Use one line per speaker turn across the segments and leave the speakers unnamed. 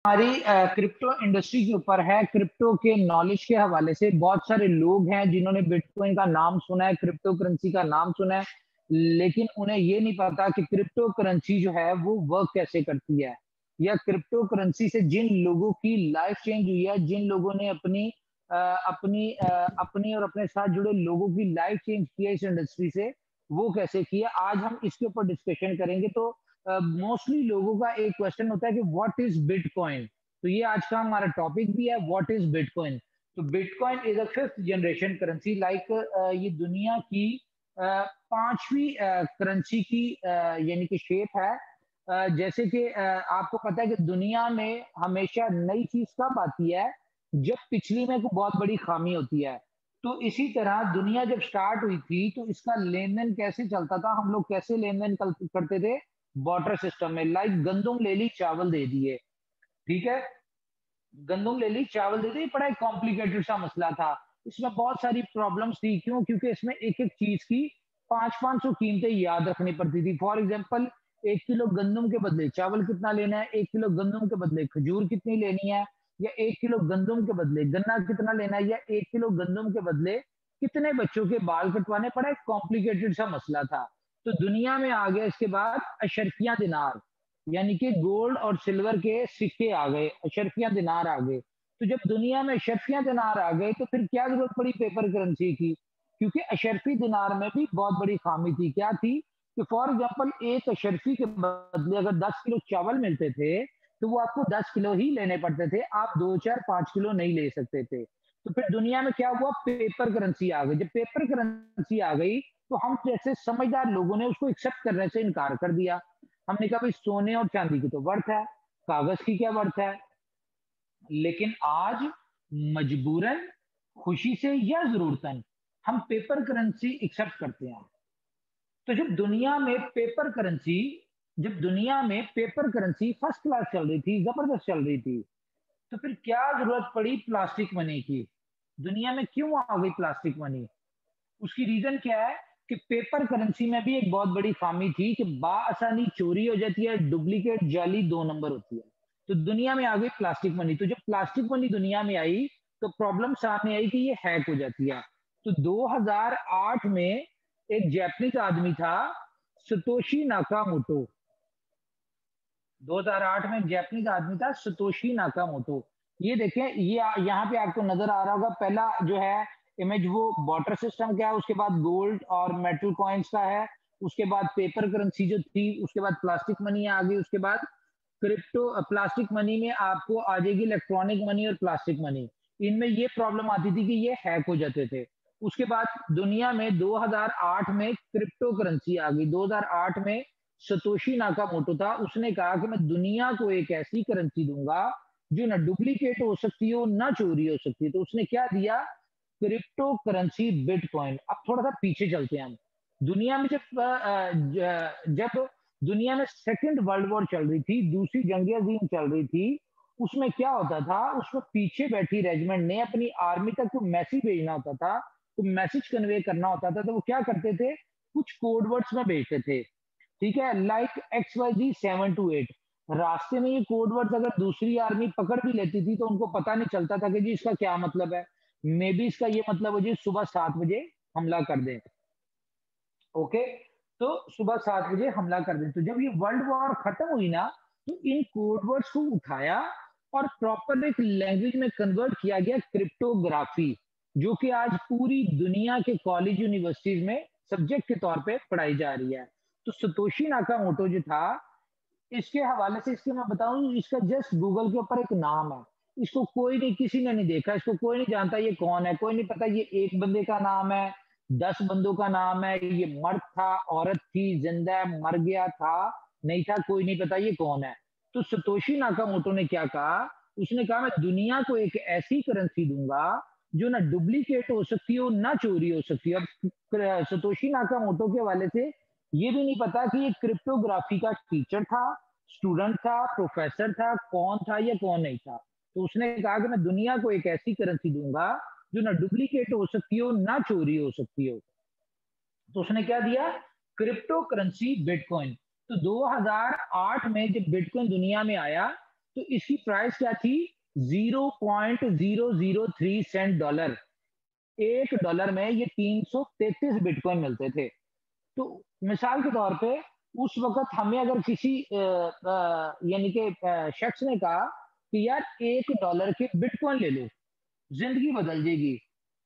हमारी crypto industry के ऊपर है। क्रिप्टो के नॉलेज के हवाले से बहुत सारे लोग हैं जिन्होंने बिटकॉइन का नाम सुना है, क्रिप्टो करेंसी का नाम सुना है, लेकिन उन्हें ये नहीं पता कि क्रिप्टो करेंसी जो है वो वर्क कैसे करती है, या क्रिप्टो करेंसी से जिन लोगों की लाइफ चेंज हुई है, जिन लोगों ने अपनी और अपने साथ जुड़े लोगों की लाइफ चेंज की है इस इंडस्ट्री से, वो कैसे की है, आज हम इसके ऊपर डिस्कशन करेंगे। तो मोस्टली लोगों का एक क्वेश्चन होता है कि व्हाट इज बिटकॉइन। तो ये आज का हमारा टॉपिक भी है, व्हाट इज बिटकॉइन। तो bitcoin is a fifth generation currency. Like ये दुनिया की पांचवी करेंसी की यानी कि शेप है। जैसे कि आपको पता है कि दुनिया में हमेशा नई चीज कब आती है, जब पिछली में कोई बहुत बड़ी खामी होती है। तो इसी तरह दुनिया जब स्टार्ट हुई थी तो इसका लेन देन कैसे चलता था, हम लोग कैसे लेन देन करते थे, वाटर सिस्टम में। लाइक गंदम ले ली, चावल दे दिए, ठीक है, गंदम ले ली, चावल दे दी, बड़ा एक कॉम्प्लिकेटेड सा मसला था। इसमें बहुत सारी प्रॉब्लम्स थी। क्यों? क्योंकि इसमें एक एक चीज की 500-500 कीमतें याद रखनी पड़ती थी। फॉर एग्जाम्पल, 1 किलो गंदम के बदले चावल कितना लेना है, 1 किलो गंदम के बदले खजूर कितनी लेनी है, या 1 किलो गंदम के बदले गन्ना कितना लेना है, या 1 किलो गंदम के बदले कितने बच्चों के बाल कटवाने, पड़ा एक कॉम्प्लिकेटेड सा मसला था। तो दुनिया में आ गया इसके बाद अशरफिया दिनार, यानी कि गोल्ड और सिल्वर के सिक्के आ गए, अशरफिया दिनार आ गए। तो जब दुनिया में अशरफिया दिनार आ गए तो फिर क्या जरूरत पड़ी पेपर करेंसी की, क्योंकि अशरफी दिनार में भी बहुत बड़ी खामी थी। क्या थी कि फॉर एग्जाम्पल, एक अशरफी के बदले अगर 10 किलो चावल मिलते थे तो वो आपको 10 किलो ही लेने पड़ते थे, आप 2 4 5 किलो नहीं ले सकते थे। तो फिर दुनिया में क्या हुआ, पेपर करेंसी आ गई। जब पेपर करेंसी आ गई तो हम जैसे समझदार लोगों ने उसको एक्सेप्ट करने से इनकार कर दिया। हमने कहा भाई सोने और चांदी की तो वर्थ है, कागज की क्या वर्थ है। लेकिन आज मजबूरन, खुशी से या जरूरतन, हम पेपर करेंसी एक्सेप्ट करते हैं। तो जब दुनिया में पेपर करेंसी फर्स्ट क्लास चल रही थी, जबरदस्त चल रही थी, तो फिर क्या जरूरत पड़ी प्लास्टिक मनी की। दुनिया में क्यों आ गई प्लास्टिक मनी? उसकी रीजन क्या है कि पेपर करेंसी में भी एक बहुत बड़ी खामी थी कि बाआसानी चोरी हो जाती है, डुप्लीकेट जाली 2 नंबर होती है। तो दुनिया में आ गई प्लास्टिक मनी। तो जब प्लास्टिक मनी दुनिया में आई तो प्रॉब्लम सामने आई कि ये हैक हो जाती है। तो 2008 में एक जापानीज आदमी था, सतोशी नाकामोटो। 2008 में एक जापानीज आदमी था, सतोशी नाकामोटो। ये देखें, ये यहाँ पे आपको नजर आ रहा होगा, पहला जो है इमेज वो वाटर सिस्टम का है, उसके बाद गोल्ड और मेटल कॉइन्स का है, उसके बाद पेपर करेंसी जो थी, उसके बाद प्लास्टिक मनी आ गई, उसके बाद क्रिप्टो। प्लास्टिक मनी में आपको आ जाएगी इलेक्ट्रॉनिक मनी और प्लास्टिक मनी। इनमें ये प्रॉब्लम आती थी कि ये हैक हो जाते थे। उसके बाद दुनिया में 2008 में क्रिप्टो करेंसी आ गई। 2008 में सतोशी नाकामोटो था, उसने कहा कि मैं दुनिया को एक ऐसी करेंसी दूंगा जो ना डुप्लीकेट हो सकती हो ना चोरी हो सकती है। तो उसने क्या दिया, क्रिप्टो करेंसी बिटकॉइन। अब थोड़ा सा पीछे चलते हैं हम। दुनिया में जब दुनिया में सेकंड वर्ल्ड वॉर चल रही थी, दूसरी जंग अजीम चल रही थी, उसमें क्या होता था, उसमें पीछे बैठी रेजिमेंट ने अपनी आर्मी तक को मैसेज भेजना होता था, तो मैसेज कन्वे करना होता था, तो वो क्या करते थे, कुछ कोड वर्ड्स में भेजते थे, ठीक है, लाइक XYZ 728। रास्ते में ये कोड वर्ड्स अगर दूसरी आर्मी पकड़ भी लेती थी तो उनको पता नहीं चलता था कि जी इसका क्या मतलब है। मे बी इसका ये मतलब हो जी सुबह 7 बजे हमला कर दें। ओके, तो सुबह 7 बजे हमला कर दें। तो जब ये वर्ल्ड वॉर खत्म हुई ना, तो इन कोड वर्ड्स को उठाया और प्रॉपर एक लैंग्वेज में कन्वर्ट किया गया, क्रिप्टोग्राफी, जो कि आज पूरी दुनिया के कॉलेज यूनिवर्सिटीज में सब्जेक्ट के तौर पे पढ़ाई जा रही है। तो सतोशी नाकामोटो जो था, इसके हवाले से इसके मैं बताऊं, इसका जस्ट गूगल के ऊपर एक नाम है। इसको कोई नहीं, किसी ने नहीं देखा, इसको कोई नहीं जानता ये कौन है, कोई नहीं पता ये एक बंदे का नाम है, 10 बंदों का नाम है, ये मर्द था, औरत थी, जिंदा है, मर गया था, नहीं था, कोई नहीं पता ये कौन है। तो सतोशी नाकामोटो ने क्या कहा, उसने कहा मैं दुनिया को एक ऐसी करेंसी दूंगा जो ना डुप्लीकेट हो सकती हो ना चोरी हो सकती है। अब सतोशी नाकामोटो के हवाले से ये भी नहीं पता कि ये क्रिप्टोग्राफी का टीचर था, स्टूडेंट था, प्रोफेसर था, कौन था या कौन नहीं था। तो उसने कहा कि मैं दुनिया को एक ऐसी करेंसी दूंगा जो ना डुप्लीकेट हो सकती हो ना चोरी हो सकती हो। तो उसने क्या दिया, क्रिप्टो करेंसी बिटकॉइन। तो 2008 में जब बिटकॉइन दुनिया में आया तो इसकी प्राइस क्या थी, 0.003 सेंट डॉलर। $1 में ये 333 बिटकॉइन मिलते थे। तो मिसाल के तौर पे उस वक्त हमें अगर किसी यानी कि शख्स ने कहा कि यार $1 के बिटकॉइन ले लो, जिंदगी बदल जाएगी,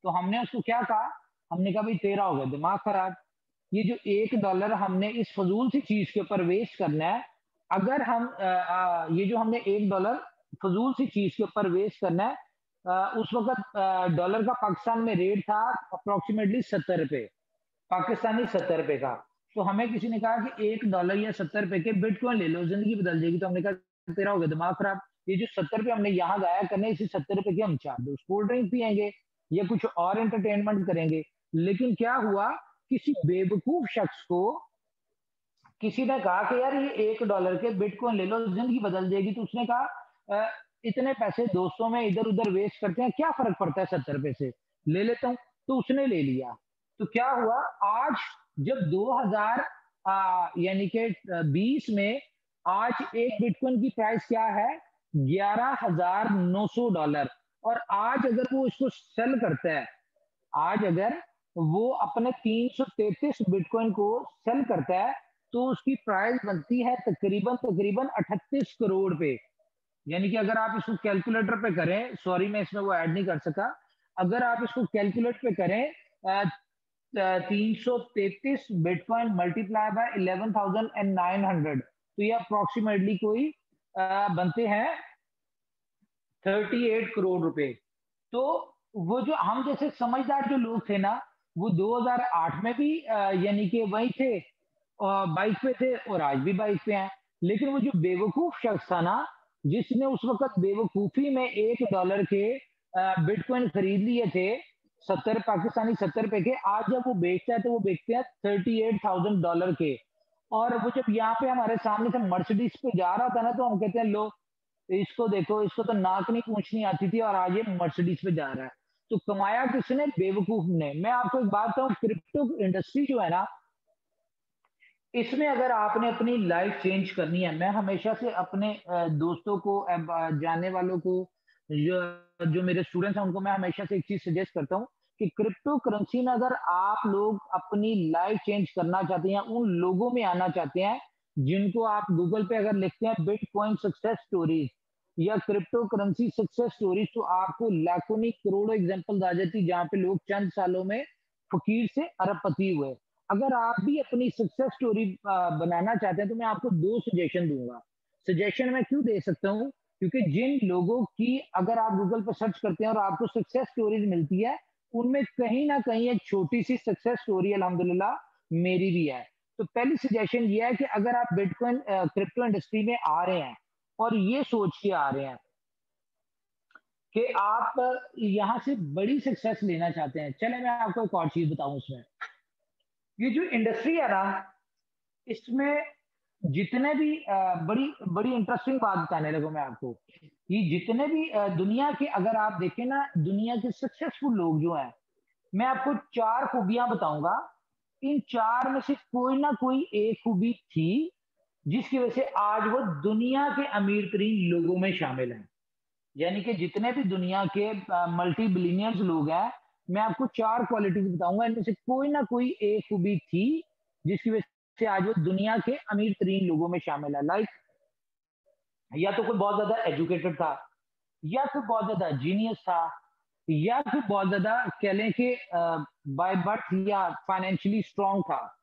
तो हमने उसको क्या कहा, हमने कहा भाई तेरा हो गया दिमाग खराब। ये जो $1 हमने इस फजूल सी चीज के ऊपर वेस्ट करना है, अगर हम ये जो हमने $1 फजूल सी चीज के ऊपर वेस्ट करना है, उस वक्त डॉलर का पाकिस्तान में रेट था अप्रोक्सीमेटली 70 रुपए, पाकिस्तानी 70 रुपए का। तो हमें किसी ने कहा कि $1 या 70 रुपए के बिटकॉइन ले लो, जिंदगी बदल जाएगी। तो हमने कहा तेरा हो गया दिमाग खराब, ये जो 70 रुपए हमने यहाँ गाया करने, इसी 70 रुपए के हम 4 कोल्ड ड्रिंक पियेंगे या कुछ और एंटरटेनमेंट करेंगे। लेकिन क्या हुआ, किसी बेवकूफ शख्स को किसी ने कहा कि यार ये $1 के बिटकॉइन ले लो, जिंदगी बदल जाएगी। तो उसने कहा इतने पैसे दोस्तों में इधर उधर वेस्ट करते हैं, क्या फर्क पड़ता है 70 रुपए से, ले लेता हूँ। तो उसने ले लिया। तो क्या हुआ, आज जब 2000 यानी कि 20 में आज एक बिटकॉइन की प्राइस क्या है, $11,900। और आज अगर वो इसको सेल करता है, आज अगर वो अपने 333 बिटकॉइन को सेल करता है, तो उसकी प्राइस बनती है तकरीबन तकरीबन 38 करोड़ पे। यानी कि अगर आप इसको कैलकुलेटर पे करें, सॉरी मैं इसमें वो ऐड नहीं कर सका, अगर आप इसको कैलकुलेट पे करें 333 बिटकॉइन मल्टीप्लाई बाय 11,900, तो ये अप्रोक्सीमेटली कोई बनते हैं 38 करोड़ रुपए। तो वो जो हम जैसे समझदार जो लोग थे ना, वो 2008 में भी यानी कि वही थे, बाइक पे थे, और आज भी बाइक पे हैं। लेकिन वो जो बेवकूफ शख्स था ना, जिसने उस वक्त बेवकूफी में $1 के बिटकॉइन खरीद लिए थे 70 पाकिस्तानी 70 रुपए के, आज जब वो बेचता है तो वो बेचते हैं $38,000 के। और वो जब यहाँ पे हमारे सामने से मर्सिडीज पे जा रहा था ना, तो हम कहते हैं लो इसको देखो, इसको तो नाक नहीं पूछनी आती थी और आज ये मर्सिडीज पे जा रहा है। तो कमाया किसने, बेवकूफ ने। मैं आपको एक बात कहूँ, क्रिप्टो इंडस्ट्री जो है ना, इसमें अगर आपने अपनी लाइफ चेंज करनी है, मैं हमेशा से अपने दोस्तों को जानने वालों को, जो मेरे स्टूडेंट्स हैं, उनको मैं हमेशा से एक चीज सजेस्ट करता हूँ कि क्रिप्टो करेंसी में अगर आप लोग अपनी लाइफ चेंज करना चाहते हैं, उन लोगों में आना चाहते हैं जिनको आप गूगल पे अगर लिखते हैं बिटकॉइन सक्सेस स्टोरीज या क्रिप्टो करेंसी सक्सेस स्टोरीज, तो आपको लाखों नहीं करोड़ों एग्जांपल्स आ जाती जहाँ पे लोग चंद सालों में फकीर से अरबपति हुए। अगर आप भी अपनी सक्सेस स्टोरी बनाना चाहते हैं, तो मैं आपको 2 सजेशन दूंगा। सजेशन मैं क्यों दे सकता हूँ, क्योंकि जिन लोगों की अगर आप गूगल पर सर्च करते हैं और आपको सक्सेस स्टोरीज मिलती है, उनमें कहीं ना कहीं एक छोटी सी सक्सेस स्टोरी अल्हम्दुलिल्लाह मेरी भी है। तो पहली सजेशन ये है कि अगर आप बिटकॉइन क्रिप्टो इंडस्ट्री में आ रहे हैं और ये सोच के आ रहे हैं कि आप यहाँ से बड़ी सक्सेस लेना चाहते हैं, चले मैं आपको एक और चीज बताऊं। उसमें ये जो इंडस्ट्री है ना, इसमें जितने भी बड़ी बड़ी इंटरेस्टिंग बात बताने लगूं मैं आपको। ये जितने भी दुनिया के, अगर आप देखें ना, दुनिया के सक्सेसफुल लोग जो हैं, मैं आपको 4 खूबियां बताऊंगा। इन 4 में से कोई ना कोई एक खूबी थी जिसकी वजह से आज वो दुनिया के अमीर तरीन लोगों में शामिल हैं। यानी कि जितने भी दुनिया के मल्टी बिलियनियर्स लोग हैं, मैं आपको 4 क्वालिटीज बताऊंगा, इनमें से कोई ना कोई एक खूबी थी जिसकी वजह से आज वो दुनिया के अमीर तरीन लोगों में शामिल है। लाइक, या तो कोई बहुत ज्यादा एजुकेटेड था, या फिर बहुत ज्यादा जीनियस था, या फिर बहुत ज्यादा कह लें कि बाय बर्थ या फाइनेंशियली स्ट्रांग था,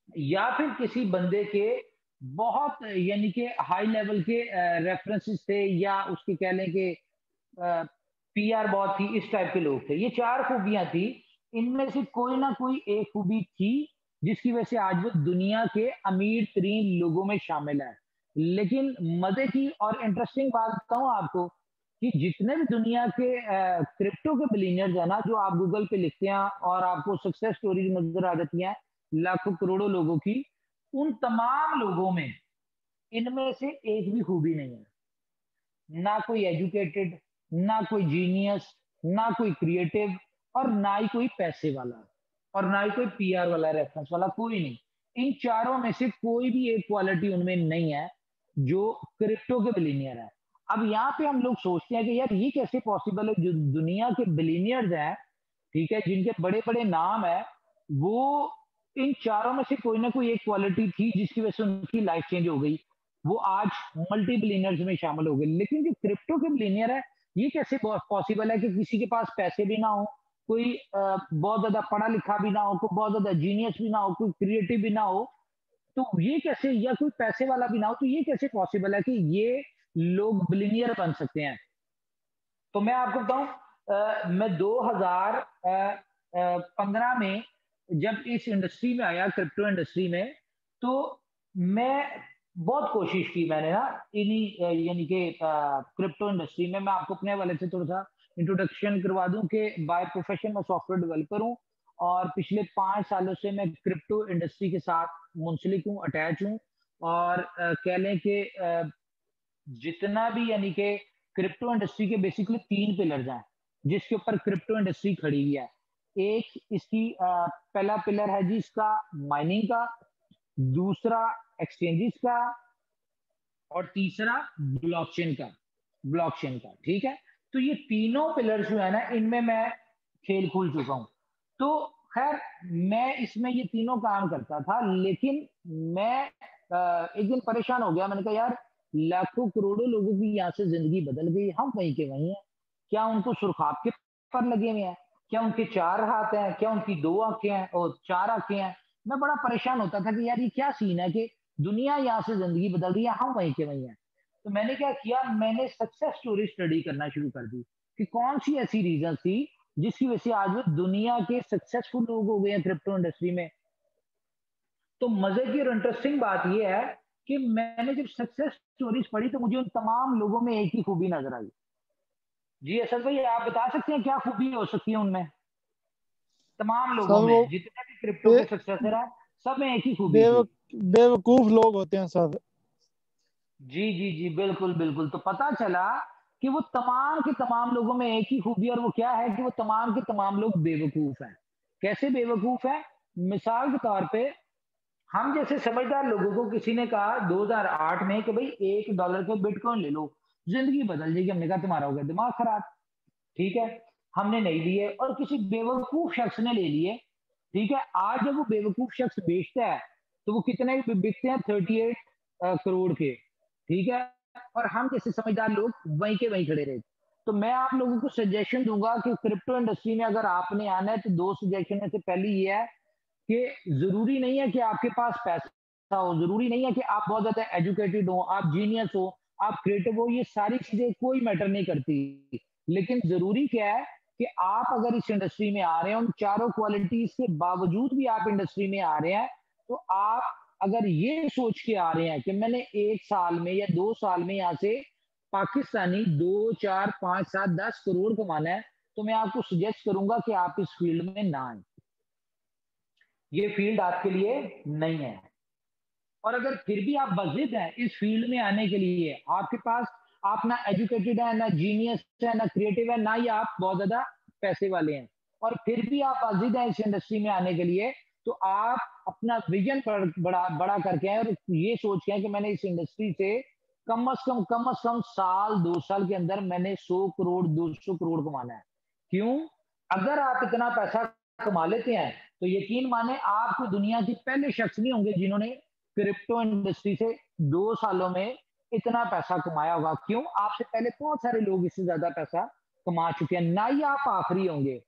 या फिर किसी बंदे के बहुत यानी कि हाई लेवल के रेफरेंसेस थे, या उसके कह लें कि पीआर बहुत थी, इस टाइप के लोग थे। ये 4 खूबियां थी, इनमें से कोई ना कोई एक खूबी थी जिसकी वजह से आज वो दुनिया के अमीर तरीन लोगों में शामिल है। लेकिन मजे की और इंटरेस्टिंग बात बताऊं आपको कि जितने भी दुनिया के क्रिप्टो के बिलियनर्स है ना, जो आप गूगल पे लिखते हैं और आपको सक्सेस स्टोरीज नजर आ जाती हैं लाखों करोड़ों लोगों की, उन तमाम लोगों में इनमें से एक भी खूबी नहीं है। ना कोई एजुकेटेड, ना कोई जीनियस, ना कोई क्रिएटिव, और ना ही कोई पैसे वाला, और ना ही कोई पीआर वाला, रेफरेंस वाला, कोई नहीं। इन चारों में से कोई भी एक क्वालिटी उनमें नहीं है जो क्रिप्टो के बिलीनियर है। अब यहाँ पे हम लोग सोचते हैं कि यार ये कैसे पॉसिबल है, जो दुनिया के बिलीनियर्स हैं, ठीक है, जिनके बड़े-बड़े नाम है, वो इन चारों में से कोई ना कोई एक क्वालिटी थी जिसकी वजह से उनकी लाइफ चेंज हो गई। वो आज मल्टी बिलियनर्स में शामिल हो गए। लेकिन जो क्रिप्टो के बिलियनियर है, ये कैसे पॉसिबल है कि किसी के पास पैसे भी ना हो, कोई बहुत ज़्यादा पढ़ा लिखा भी ना हो, कोई बहुत ज़्यादा जीनियस भी ना हो, कोई क्रिएटिव भी ना हो, तो ये कैसे, या कोई पैसे वाला भी ना हो, तो ये कैसे पॉसिबल है कि ये लोग बिलियनियर बन सकते हैं? तो मैं आपको बताऊं, मैं 2015 में जब इस इंडस्ट्री में आया, क्रिप्टो इंडस्ट्री में, तो मैं बहुत कोशिश की मैंने ना इन्हीं यानी कि क्रिप्टो इंडस्ट्री में। मैं आपको अपने हवाले से थोड़ा सा इंट्रोडक्शन करवा दूं कि बाय प्रोफेशन मैं सॉफ्टवेयर डेवलपर हूं, और पिछले 5 सालों से मैं क्रिप्टो इंडस्ट्री के साथ मुंसलिक हूँ, अटैच हूँ। और कह लें कि जितना भी यानी कि क्रिप्टो इंडस्ट्री के बेसिकली 3 पिलर्स हैं जिसके ऊपर क्रिप्टो इंडस्ट्री खड़ी हुई है। एक इसकी पहला पिलर है जी इसका माइनिंग का, दूसरा एक्सचेंजेस का, और तीसरा ब्लॉकचेन का, ठीक है। तो ये तीनों पिलर्स जो है ना, इनमें मैं खेल खूल चुका हूं। तो खैर, मैं इसमें ये तीनों काम करता था, लेकिन मैं एक दिन परेशान हो गया। मैंने कहा यार, लाखों करोड़ों लोगों की यहाँ से जिंदगी बदल गई, हम वहीं के वहीं हैं। क्या उनको सुरखाब के पर लगे हुए हैं? क्या उनके 4 हाथ हैं? क्या उनकी 2 आंखें हैं और 4 आंखें हैं? मैं बड़ा परेशान होता था कि यार ये क्या सीन है कि दुनिया यहाँ से जिंदगी बदल रही है, हम वहीं के वहीं हैं। तो मैंने क्या किया, मैंने सक्सेस स्टोरी स्टडी करना शुरू कर दी कि कौन सी ऐसी रीजन थी जिसकी वजह से आज वो दुनिया के सक्सेसफुल लोग हो गए हैं क्रिप्टो इंडस्ट्री में। तो मजे की और इंटरेस्टिंग बात यह है कि मैंने जब सक्सेस स्टोरीज पढ़ी तो मुझे उन तमाम लोगों में एक ही खूबी नजर आई। जी असद भाई, आप बता सकते हैं क्या खूबी हो सकती है उनमें? तमाम लोगों
सर वो
में जितने भी क्रिप्टो
बे,
के सक्सेसर हैं, सब में एक ही खूबी
बेव,
थी।
बेवकूफ लोग होते हैं सर।
जी जी जी, बिल्कुल बिल्कुल। तो पता चला कि वो तमाम के तमाम लोगों में एक ही खूबी, और वो क्या है कि वो तमाम के तमाम लोग बेवकूफ हैं। कैसे बेवकूफ हैं? मिसाल के तौर पे, हम जैसे समझदार लोगों को किसी ने कहा 2008 में कि भाई $1 के बिटकॉइन ले लो, जिंदगी बदल जाएगी। हमने कहा तुम्हारा हो गया दिमाग खराब। ठीक है, हमने नहीं लिए, और किसी बेवकूफ शख्स ने ले लिए। ठीक है, आज जब वो बेवकूफ शख्स बेचता है तो वो कितने बिकते हैं? 38 करोड़ के। ठीक है, और हम जैसे समझदार लोग वहीं के वहीं खड़े रहे। तो मैं आप लोगों को सजेशन दूंगा कि क्रिप्टो इंडस्ट्री में अगर आपने आना है तो 2 सजेशन में से पहली ये है कि जरूरी नहीं है कि आपके पास पैसा हो, जरूरी नहीं है कि आप बहुत ज्यादा एजुकेटेड हो, आप जीनियस हो, आप क्रिएटिव हो। ये सारी चीजें कोई मैटर नहीं करती। लेकिन जरूरी क्या है कि आप अगर इस इंडस्ट्री में आ रहे हैं, उन चारों क्वालिटीज के बावजूद भी आप इंडस्ट्री में आ रहे हैं, तो आप अगर ये सोच के आ रहे हैं कि मैंने 1 साल में या 2 साल में यहाँ से पाकिस्तानी 2, 4, 5, 7, 10 करोड़ कमाना है, तो मैं आपको सजेस्ट करूंगा कि आप इस फील्ड में ना आए। ये फील्ड आपके लिए नहीं है। और अगर फिर भी आप बजिद हैं इस फील्ड में आने के लिए, आपके पास, आप ना एजुकेटेड है, ना जीनियस है, ना क्रिएटिव है, ना ही आप बहुत ज्यादा पैसे वाले हैं, और फिर भी आप बजिद हैं इस इंडस्ट्री में आने के लिए, तो आप अपना विजन बड़ा बड़ा करके आए, और ये सोच के आए कि मैंने इस इंडस्ट्री से कम से कम साल 2 साल के अंदर मैंने 100 करोड़ 200 करोड़ कमाना है। क्यों? अगर आप इतना पैसा कमा लेते हैं तो यकीन माने आप कोई दुनिया के पहले शख्स नहीं होंगे जिन्होंने क्रिप्टो इंडस्ट्री से 2 सालों में इतना पैसा कमाया होगा। क्यों? आपसे पहले बहुत सारे लोग इससे ज्यादा पैसा कमा चुके हैं, ना ही आप आखिरी होंगे।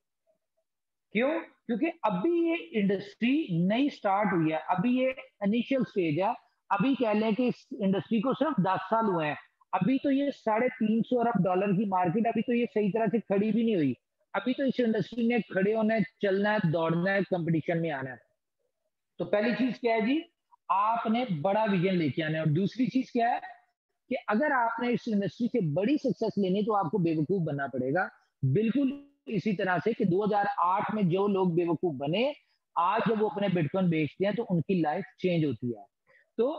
क्यों? क्योंकि अभी ये इंडस्ट्री नई स्टार्ट हुई है, अभी ये इनिशियल स्टेज है। अभी कह लें कि इस इंडस्ट्री को सिर्फ 10 साल हुए हैं। अभी तो ये $350 अरब की मार्केट, अभी तो ये सही तरह से खड़ी भी नहीं हुई। अभी तो इस इंडस्ट्री ने खड़े होना है, चलना है, दौड़ना है, कंपटीशन में आना है। तो पहली चीज क्या है जी? आपने बड़ा विजन लेके आना है। और दूसरी चीज क्या है कि अगर आपने इस इंडस्ट्री से बड़ी सक्सेस लेनी है तो आपको बेवकूफ बनना पड़ेगा। बिल्कुल इसी तरह से कि 2008 में जो लोग बेवकूफ बने, आज जब वो अपने बिटकॉइन बेचते हैं तो उनकी लाइफ चेंज होती है। तो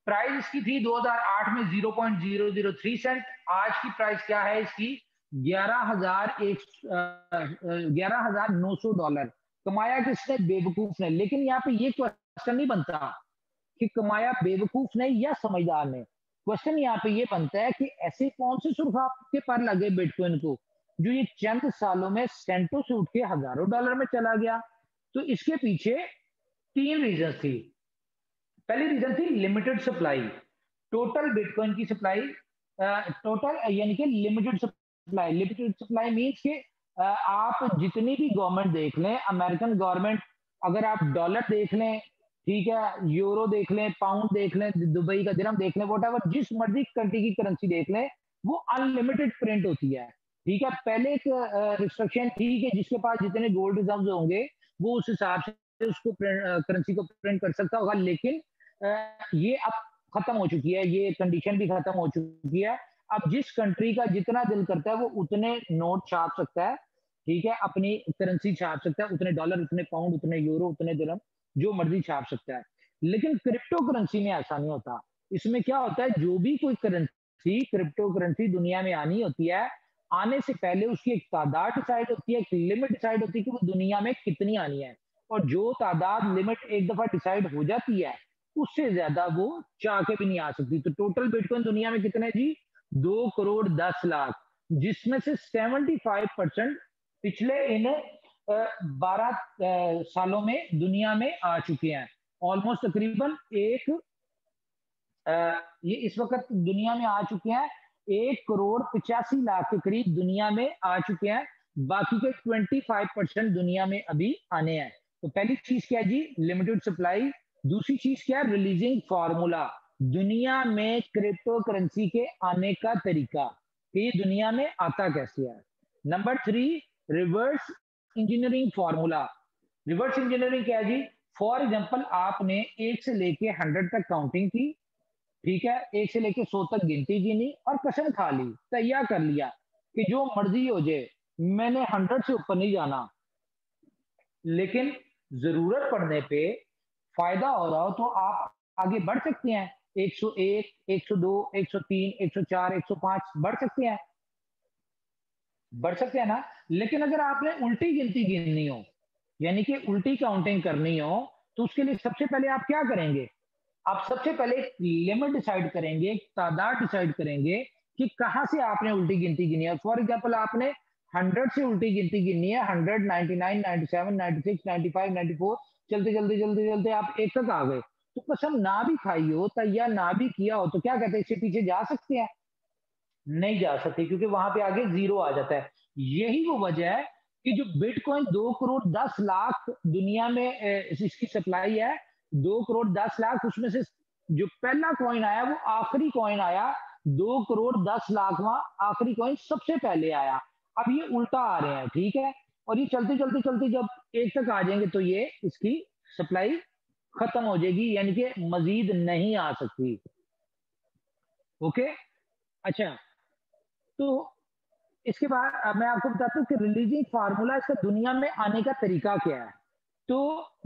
प्राइस इसकी थी 2008 में 0.003 सेंट। आज की प्राइस क्या है इसकी? 11,900 डॉलर। कमाया किसने? बेवकूफ ने। लेकिन यहाँ पे ये क्वेश्चन नहीं बनता कि कमाया बेवकूफ ने या समझदार ने। क्वेश्चन यहाँ पे ये बनता है कि ऐसे कौन से सुरखाब के पर लगे बिटकॉइन को जो ये चंद सालों में सेंटों से उठ के हजारों डॉलर में चला गया। तो इसके पीछे तीन रीजन थी। पहली रीजन थी लिमिटेड सप्लाई। टोटल बिटकॉइन की सप्लाई, टोटल यानी कि limited supply. Limited supply means कि आप जितनी भी गवर्नमेंट देख लें, अमेरिकन गवर्नमेंट, अगर आप डॉलर देख लें, ठीक है, यूरो देख लें, पाउंड देख लें, दुबई का दिरहम देख लें, व्हाटएवर, जिस मर्जी कंट्री की करेंसी देख लें, वो अनलिमिटेड प्रिंट होती है। ठीक है, पहले एक रिस्ट्रिक्शन थी कि जिसके पास जितने गोल्ड रिजर्व होंगे वो उस हिसाब से उसको करेंसी को प्रिंट कर सकता होगा, लेकिन ये अब खत्म हो चुकी है, ये कंडीशन भी खत्म हो चुकी है। अब जिस कंट्री का जितना दिल करता है वो उतने नोट छाप सकता है, ठीक है, अपनी करेंसी छाप सकता है, उतने डॉलर, उतने पाउंड, उतने यूरो, उतने दिरहम, जो मर्जी छाप सकता है। लेकिन क्रिप्टो करेंसी में ऐसा नहीं होता। इसमें क्या होता है, जो भी कोई करेंसी, क्रिप्टो करेंसी दुनिया में आनी होती है, आने से पहले उसकी एक तादाद डिसाइड होती है, एक लिमिट डिसाइड होती है कि वो दुनिया में कितनी आनी है। और जो तादाद लिमिट एक दफा डिसाइड हो जाती है, उससे ज्यादा वो चाह के भी नहीं आ सकती। तो टोटल बिटकॉइन दुनिया में कितने जी? 2 करोड़ 10 लाख, जिसमें से 75% पिछले इन 12 सालों में दुनिया में आ चुके हैं। ऑलमोस्ट तकरीबन ये इस वक्त दुनिया में आ चुके हैं 1 करोड़ 85 लाख के करीब दुनिया में आ चुके हैं। बाकी के 25% दुनिया में अभी आने हैं। तो पहली चीज क्या है जी? Limited supply. दूसरी चीज क्या है? रिलीजिंग फार्मूला, दुनिया में क्रिप्टो करेंसी के आने का तरीका, कि ये दुनिया में आता कैसे है। Number 3, reverse engineering formula. Reverse engineering क्या है जी? फॉर एग्जाम्पल, आपने 1 से लेके 100 तक काउंटिंग की, ठीक है, 1 से लेके 100 तक गिनती गिनी और कसम खा ली, तैयार कर लिया कि जो मर्जी हो जाए, मैंने 100 से ऊपर नहीं जाना। लेकिन जरूरत पड़ने पे फायदा हो रहा हो तो आप आगे बढ़ सकते हैं। 101, 102, 103, 104, 105 बढ़ सकते हैं, बढ़ सकते हैं ना। लेकिन अगर आपने उल्टी गिनती गिननी हो, यानी कि उल्टी काउंटिंग करनी हो, तो उसके लिए सबसे पहले आप क्या करेंगे? आप सबसे पहले एक लिमिट डिसाइड करेंगे, एक तादाद डिसाइड करेंगे कि कहां से आपने उल्टी गिनती गिनी है। फॉर एग्जाम्पल, आपने 100 से उल्टी गिनती गिननी है, 100, 99, 97, 96, 95, 94, चलते चलते चलते चलते आप एक तक आ गए, तो कसम ना भी खाई हो, तैयार ना भी किया हो, तो क्या कहते हैं, इससे पीछे जा सकते हैं? नहीं जा सकते, क्योंकि वहां पे आगे जीरो आ जाता है। यही वो वजह है कि जो बिटकॉइन 2 करोड़ 10 लाख दुनिया में इसकी सप्लाई है, 2 करोड़ 10 लाख, उसमें से जो पहला कॉइन आया वो आखिरी कॉइन आया, 2 करोड़ 10 लाखवां आखिरी कॉइन सबसे पहले आया। अब ये उल्टा आ रहे हैं, ठीक है, और ये चलते चलते चलते जब एक तक आ जाएंगे तो ये इसकी सप्लाई खत्म हो जाएगी, यानी कि मजीद नहीं आ सकती। ओके, अच्छा, तो इसके बाद अब मैं आपको बताता हूँ कि रिलीजिंग फार्मूला, इसका दुनिया में आने का तरीका क्या है। तो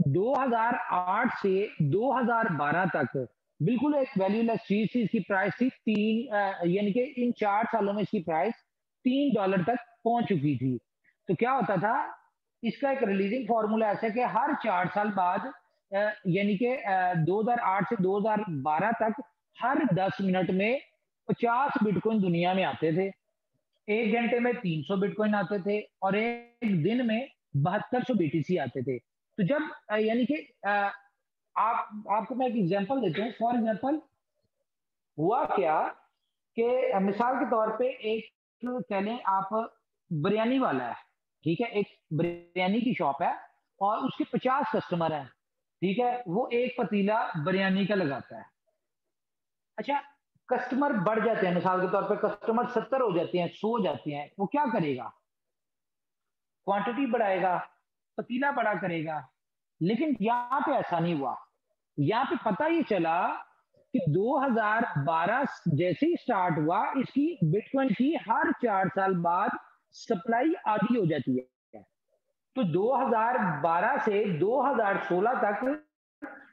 2008 से 2012 तक बिल्कुल एक वैल्यूलेस चीज थी। इसकी प्राइस थी 3, यानी कि इन 4 सालों में इसकी प्राइस $3 तक पहुंच चुकी थी। तो क्या होता था, इसका एक रिलीजिंग फार्मूला ऐसा है कि हर 4 साल बाद, यानी कि 2008 से 2012 तक, हर 10 मिनट में 50 बिटकॉइन दुनिया में आते थे। 1 घंटे में 300 बिटकॉइन आते थे और एक दिन में 7200 बीटीसी आते थे। तो जब यानी कि आपको मैं एक एग्जांपल देता हूँ। फॉर एग्जांपल, हुआ क्या कि मिसाल के तौर पे एक, कह लें आप, बिरयानी वाला है, ठीक है, एक बिरयानी की शॉप है और उसके 50 कस्टमर हैं, ठीक है, वो एक पतीला बिरयानी का लगाता है। अच्छा, कस्टमर बढ़ जाते हैं, मिसाल के तौर पे कस्टमर 70 हो जाते हैं, 100 हो जाते हैं, वो क्या करेगा? क्वांटिटी बढ़ाएगा, पतीला बड़ा करेगा। लेकिन यहाँ पे ऐसा नहीं हुआ। यहाँ पे पता ये चला कि 2012 जैसे ही स्टार्ट हुआ, इसकी बिटकॉइन की हर 4 साल बाद सप्लाई आधी हो जाती है। तो 2012 से 2016 तक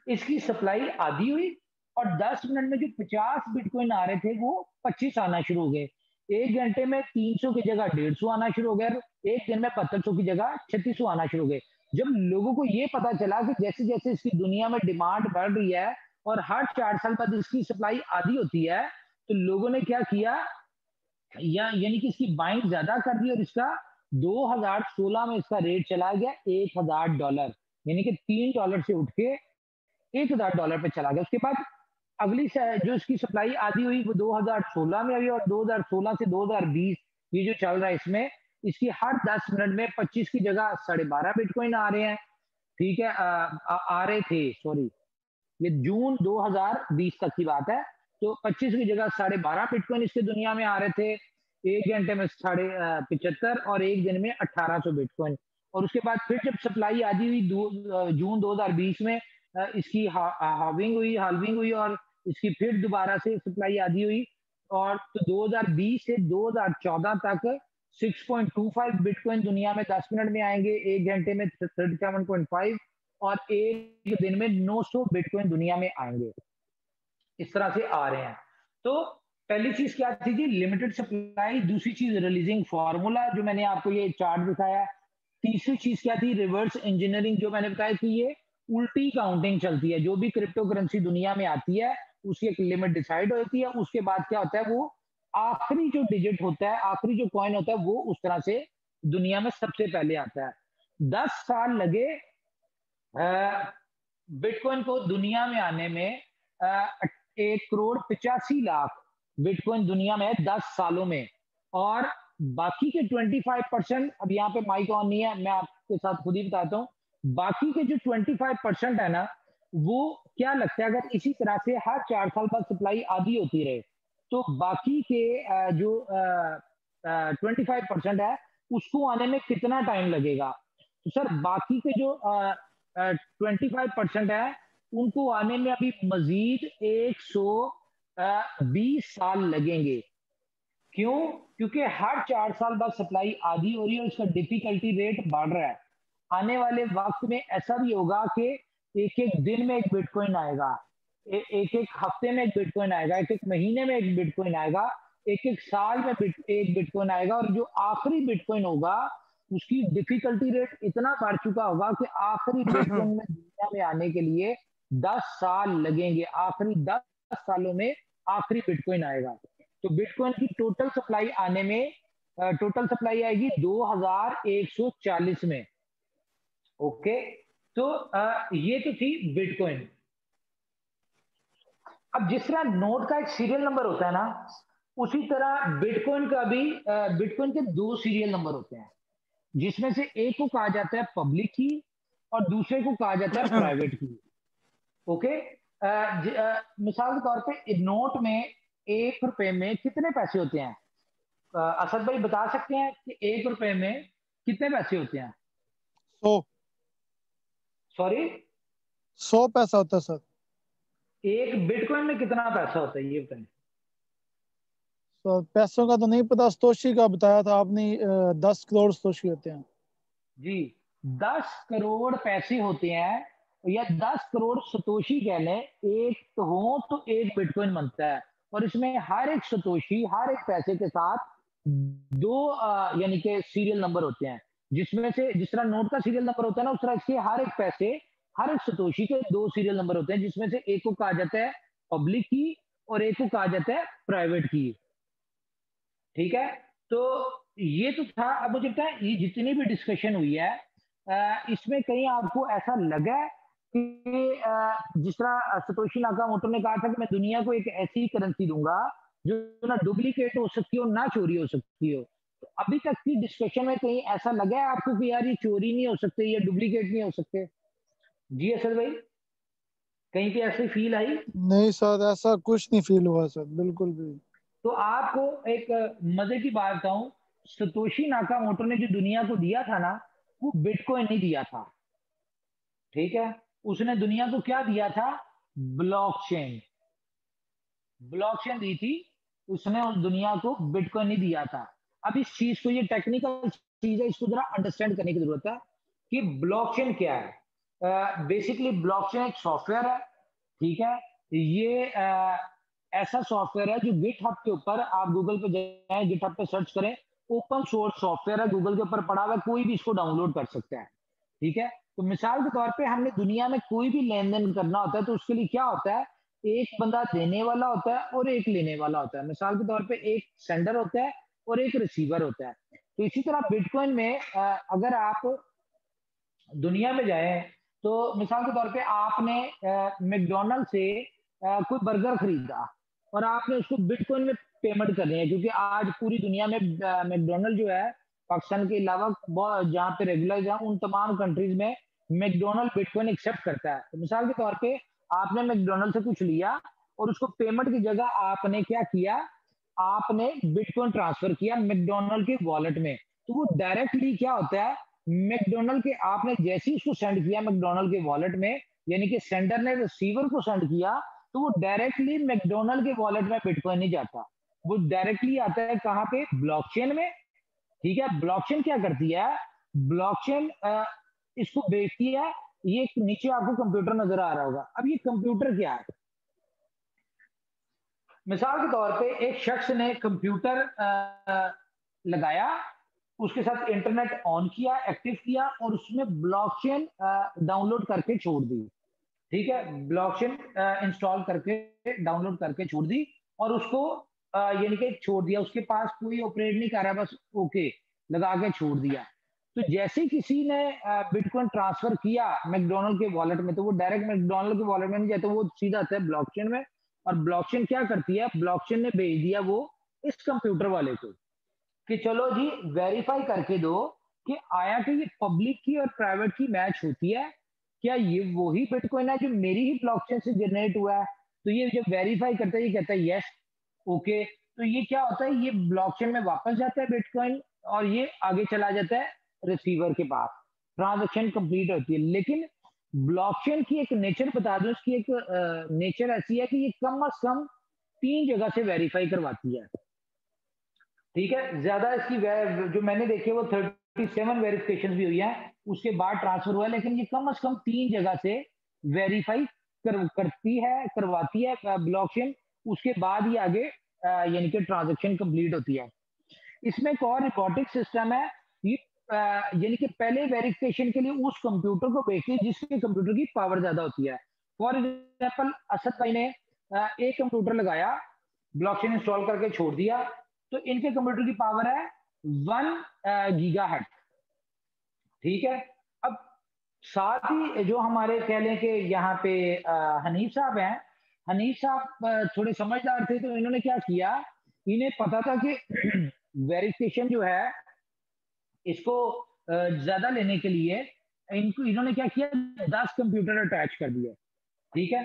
इसकी सप्लाई आधी हुई और 10 मिनट में जो 50 बिटकॉइन आ रहे थे वो 25 आना शुरू हो गए। 1 घंटे में 300 की जगह 150 आना शुरू हो गया। एक दिन में 7200 की जगह 3600 आना शुरू हो गए। जब लोगों को ये पता चला कि जैसे जैसे इसकी दुनिया में डिमांड बढ़ रही है और हर 4 साल बाद इसकी सप्लाई आधी होती है, तो लोगों ने क्या किया, या यानी कि इसकी बाइंग ज्यादा कर दी और इसका 2016 में इसका रेट चला गया $1000, यानी कि $3 से उठ के $1000 पे चला गया। उसके बाद अगली जो इसकी सप्लाई आधी हुई वो 2016 में आई, और 2016 से 2020 ये जो चल रहा है इसमें इसकी हर 10 मिनट में 25 की जगह 12.5 बिटकॉइन आ रहे हैं। ठीक है, आ रहे थे, सॉरी, ये जून 2020 तक की बात है। तो 25 की जगह 12.5 बिटकॉइन इसके दुनिया में आ रहे थे, एक घंटे में 75 और एक दिन में 1800 बिटकॉइन। और उसके बाद फिर जब सप्लाई आधी हुई जून 2020 में इसकी हाल्विंग हुई और इसकी फिर दोबारा से सप्लाई आधी हुई, और तो 2020 से 2014 तक 6.25 बिटकॉइन दुनिया में 10 मिनट में आएंगे, एक घंटे में 37.5 और एक दिन में 900 बिटकॉइन दुनिया में आएंगे। इस तरह से आ रहे हैं। तो पहली चीज क्या थी जी, लिमिटेड सप्लाई। दूसरी चीज रिलीजिंग फार्मूला, जो मैंने आपको ये चार्ट दिखाया। तीसरी चीज क्या थी, रिवर्स इंजीनियरिंग, जो मैंने बताया कि ये उल्टी काउंटिंग चलती है। जो भी क्रिप्टो करेंसी दुनिया में आती है उसकी एक लिमिट डिसाइड होती है, उसके बाद क्या होता है, वो आखिरी जो डिजिट होता है, आखिरी जो कॉइन होता है, वो उस तरह से दुनिया में सबसे पहले आता है। 10 साल लगे बिटकॉइन को दुनिया में आने में। 1,85,00,000 बिटकॉइन दुनिया में 10 सालों में। और बाकी के 25%, अब यहाँ पे माइक ऑन नहीं है, मैं आपके साथ खुद ही बताता हूँ। बाकी के जो 25% है ना, वो क्या लगता है, अगर इसी तरह से हर 4 साल बाद सप्लाई आधी होती रहे तो बाकी के जो 25% है उसको आने में कितना टाइम लगेगा। तो सर बाकी के जो 25% है उनको आने में अभी मजीद 120 साल लगेंगे। क्यों? क्योंकि हर 4 साल बाद सप्लाई आधी हो रही है और इसका डिफिकल्टी रेट बढ़ रहा है। आने वाले वक्त में ऐसा भी होगा कि एक एक दिन में एक बिटकॉइन आएगा, एक एक हफ्ते में एक बिटकॉइन आएगा, एक एक महीने में एक बिटकॉइन आएगा, एक एक साल में एक बिटकॉइन आएगा। और जो आखिरी बिटकॉइन होगा उसकी डिफिकल्टी रेट इतना बढ़ चुका होगा कि आखिरी बिटकॉइन में दुनिया में आने के लिए 10 साल लगेंगे। आखिरी 10 सालों में आखिरी बिटकॉइन आएगा। तो बिटकॉइन की टोटल सप्लाई आने में टोटल सप्लाई आएगी 2140 में। ओके, तो ये तो थी बिटकॉइन। अब जिस तरह नोट का एक सीरियल नंबर होता है ना, उसी तरह बिटकॉइन का भी बिटकॉइन के 2 सीरियल नंबर होते हैं, जिसमें से एक को कहा जाता है पब्लिक की और दूसरे को कहा जाता है प्राइवेट की। ओके, मिसाल के तौर पे नोट में ₹1 में कितने पैसे होते हैं? असद भाई बता सकते हैं कि ₹1 में कितने पैसे होते हैं?
100
सॉरी,
100 पैसा होता है सर।
एक बिटकॉइन में कितना पैसा होता है ये बताएं।
तो पैसों का तो नहीं पता, सतोशी का बताया था आपने, 10 करोड़ सतोशी होते हैं
जी, 10 करोड़ पैसे होते हैं, या 10 करोड़ सतोशी कह लें, एक तो हो तो एक बिटकॉइन बनता है। और इसमें हर एक सतोशी, हर एक पैसे के साथ 2 यानी कि सीरियल नंबर होते हैं, जिसमें से जिस तरह नोट का सीरियल नंबर होता है ना, उस तरह इसके हर एक पैसे, हर एक सतोशी के 2 सीरियल नंबर होते हैं, जिसमें से एक को कहा जाता है पब्लिक की और एक को कहा जाता है प्राइवेट की। ठीक है, तो ये तो था। अब मुझे लगता है ये जितनी भी डिस्कशन हुई है इसमें कहीं आपको ऐसा लगा है कि जिस तरह सतोशी नाकामोटो ने कहा था कि मैं दुनिया को एक ऐसी करेंसी दूंगा जो ना डुप्लीकेट हो सकती हो ना चोरी हो सकती हो, तो अभी तक की डिस्कशन में कहीं ऐसा लगा है आपको कि यार ये चोरी नहीं हो सकते, ये डुप्लीकेट नहीं हो सकते? जी असद भाई, कहीं पे ऐसी फील आई?
नहीं सर, ऐसा कुछ नहीं फील हुआ सर, बिल्कुल भी।
तो आपको एक मजे की बात बताऊं, सतोशी नाकामोटो ने जो दुनिया को दिया था ना, वो बिटकॉइन नहीं दिया था। ठीक है, उसने दुनिया को क्या दिया था? ब्लॉकचेन। ब्लॉकचेन दी थी उसने, उस दुनिया को बिटकॉइन नहीं दिया था। अब इस चीज को, ये टेक्निकल चीज है, इसको जरा अंडरस्टैंड करने की जरूरत है कि ब्लॉकचेन क्या है। बेसिकली ब्लॉकचेन एक सॉफ्टवेयर है। ठीक है, ये ऐसा सॉफ्टवेयर है जो गिटहब के ऊपर, आप गूगल पे जाएं, गिटहब पे सर्च करें, ओपन सोर्स सॉफ्टवेयर है, गूगल के ऊपर पड़ा हुआ है, कोई भी इसको डाउनलोड कर सकता है। ठीक है, तो मिसाल के तौर पे हमने दुनिया में कोई भी लेन देन करना होता है तो उसके लिए क्या होता है एक बंदा देने वाला होता है और एक लेने वाला होता है। मिसाल के तौर पे एक सेंडर होता है और एक रिसीवर होता है। तो इसी तरह बिटकॉइन में अगर आप दुनिया में जाए तो मिसाल के तौर पे आपने मैकडोनल्ड से कोई बर्गर खरीदा और आपने उसको बिटकॉइन में पेमेंट करनी है, क्योंकि आज पूरी दुनिया में मैकडोनल्ड जो है पाकिस्तान के अलावा जहाँ पे रेगुलर है उन तमाम कंट्रीज में मैकडोनल्ड बिटकॉइन एक्सेप्ट करता है। तो मिसाल के तौर पे आपने मैकडोनल्ड से कुछ लिया और उसको पेमेंट की जगह आपने क्या किया, आपने बिटकॉइन ट्रांसफर किया मैकडोनल्ड के वॉलेट में। तो वो डायरेक्टली क्या होता है, मैकडोनल्ड के आपने जैसे ही उसको सेंड किया मैकडोनल्ड के वॉलेट में, यानी कि सेंडर ने रिसीवर को सेंड किया, तो वो डायरेक्टली मैकडोनल्ड के वॉलेट में बिटकॉइन नहीं जाता, वो डायरेक्टली आता है कहाँ पे, ब्लॉकचेन में। ठीक है, ब्लॉकचेन क्या करती है, ब्लॉकचेन इसको बेचती है। ये नीचे आपको कंप्यूटर नजर आ रहा होगा। अब ये कंप्यूटर क्या है, मिसाल के तौर पे एक शख्स ने कंप्यूटर लगाया, उसके साथ इंटरनेट ऑन किया, एक्टिव किया और उसमें ब्लॉकचेन डाउनलोड करके छोड़ दी। ठीक है, ब्लॉकचेन इंस्टॉल करके डाउनलोड करके छोड़ दी और उसको यानी कि छोड़ दिया, उसके पास कोई ऑपरेट नहीं कर रहा, बस ओके लगा के छोड़ दिया। तो जैसे किसी ने बिटकॉइन ट्रांसफर किया मैकडोनल्ड के वॉलेट में, तो वो डायरेक्ट मैकडोनल्ड के वॉलेट में नहीं जाता, वो सीधा आता है ब्लॉकचेन में। और ब्लॉकचेन क्या करती है, ब्लॉकचेन ने भेज दिया वो इस कंप्यूटर वाले को कि चलो जी वेरीफाई करके दो कि आया कि ये पब्लिक की और प्राइवेट की मैच होती है, क्या ये वही बिटकॉइन है जो मेरी ही ब्लॉकचेन से जनरेट हुआ है। तो ये जब वेरीफाई करता है, ये कहता है यस ओके, तो ये क्या होता है, ये ब्लॉकचेन में वापस जाता है बिटकॉइन और ये आगे चला जाता है रिसीवर के पास, ट्रांजेक्शन कंप्लीट होती है। लेकिन ब्लॉकचेन की एक नेचर बता दूं, इसकी एक नेचर ऐसी है कि ये कम अज कम 3 जगह से वेरीफाई करवाती है। ठीक है, ज्यादा इसकी जो मैंने देखे वो 37 वेरिफिकेशन भी हुई है, उसके बाद ट्रांसफर हुआ है, लेकिन ये कम से कम 3 जगह से वेरीफाई करवाती है ब्लॉकचेन, उसके बाद ही आगे यानी कि ट्रांजेक्शन कंप्लीट होती है। इसमें एक और रिकॉर्डिंग सिस्टम है, ये यानी कि पहले वेरिफिकेशन के लिए उस कंप्यूटर को भेजती है जिसके कंप्यूटर की पावर ज्यादा होती है। फॉर एग्जाम्पल असद भाई ने एक कंप्यूटर लगाया, ब्लॉकचेन इंस्टॉल करके छोड़ दिया, तो इनके कंप्यूटर की पावर है 1 गीगाहर्ट्ज। ठीक है, अब साथ ही जो हमारे कह लें कि यहाँ पे हनीफ साहब हैं, हनीफ साहब थोड़े समझदार थे, तो इन्होंने क्या किया, इन्हें पता था कि वेरिफिकेशन जो है इसको ज्यादा लेने के लिए इन्होंने क्या किया, 10 कंप्यूटर अटैच कर दिया। ठीक है,